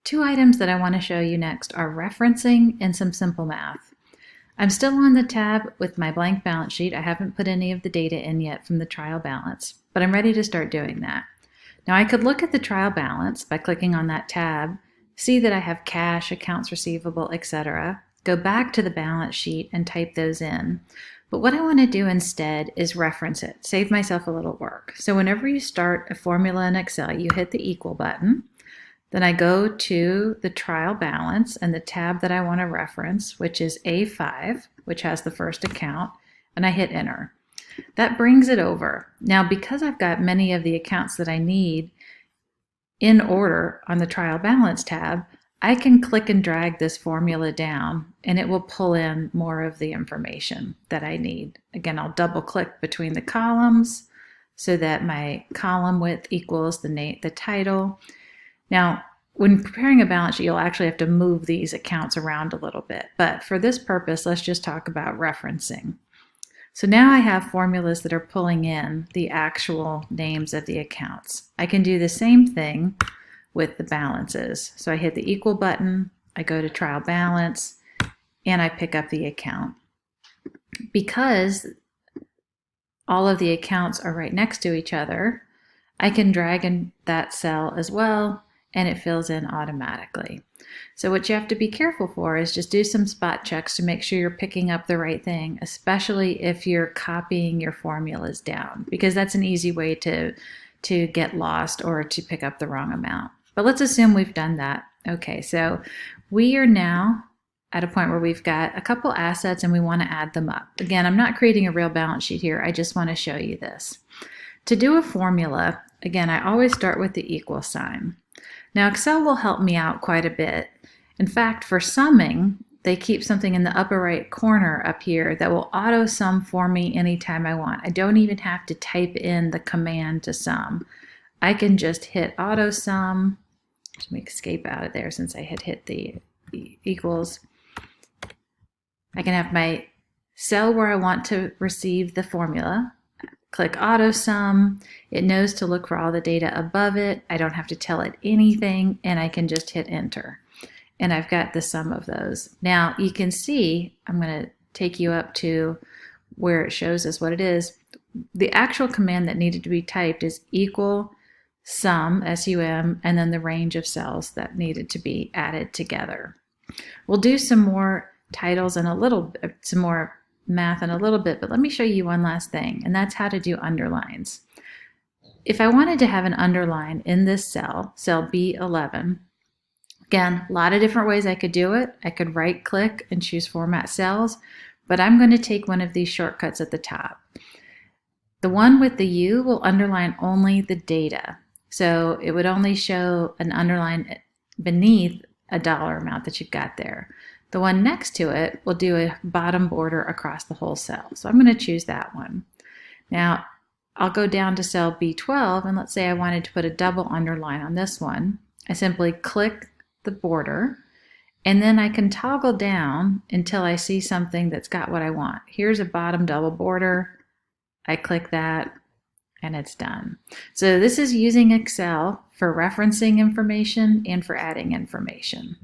Two items that I want to show you next are referencing and some simple math. I'm still on the tab with my blank balance sheet. I haven't put any of the data in yet from the trial balance, but I'm ready to start doing that. Now I could look at the trial balance by clicking on that tab, see that I have cash, accounts receivable, etc. Go back to the balance sheet and type those in. But what I want to do instead is reference it, save myself a little work. So whenever you start a formula in Excel, you hit the equal button. Then I go to the trial balance and the tab that I want to reference, which is A5, which has the first account, and I hit enter. That brings it over. Now, because I've got many of the accounts that I need in order on the trial balance tab, I can click and drag this formula down and it will pull in more of the information that I need. Again, I'll double click between the columns so that my column width equals the title. Now, when preparing a balance sheet, you'll actually have to move these accounts around a little bit. But for this purpose, let's just talk about referencing. So now I have formulas that are pulling in the actual names of the accounts. I can do the same thing with the balances. So I hit the equal button, I go to trial balance, and I pick up the account. Because all of the accounts are right next to each other, I can drag in that cell as well, and it fills in automatically. So what you have to be careful for is just do some spot checks to make sure you're picking up the right thing, especially if you're copying your formulas down, because that's an easy way to get lost or to pick up the wrong amount. But let's assume we've done that. Okay, so we are now at a point where we've got a couple assets and we want to add them up. Again, I'm not creating a real balance sheet here. I just want to show you this. To do a formula, again, I always start with the equal sign. Now, Excel will help me out quite a bit. In fact, for summing, they keep something in the upper right corner up here that will auto sum for me anytime I want. I don't even have to type in the command to sum. I can just hit auto sum. Let me escape out of there since I had hit the equals. I can have my cell where I want to receive the formula. Click auto sum. It knows to look for all the data above it. I don't have to tell it anything, and I can just hit enter. And I've got the sum of those. Now you can see, I'm going to take you up to where it shows us what it is. The actual command that needed to be typed is equal sum, S-U-M, and then the range of cells that needed to be added together. We'll do some more titles and some more math in a little bit, but let me show you one last thing, and that's how to do underlines. If I wanted to have an underline in this cell B11, again, a lot of different ways I could do it. I could right click and choose format cells, but I'm going to take one of these shortcuts at the top. The one with the U will underline only the data. So it would only show an underline beneath a dollar amount that you've got there. The one next to it will do a bottom border across the whole cell. So I'm going to choose that one. Now I'll go down to cell B12, and let's say I wanted to put a double underline on this one. I simply click the border, and then I can toggle down until I see something that's got what I want. Here's a bottom double border. I click that, and it's done. So this is using Excel for referencing information and for adding information.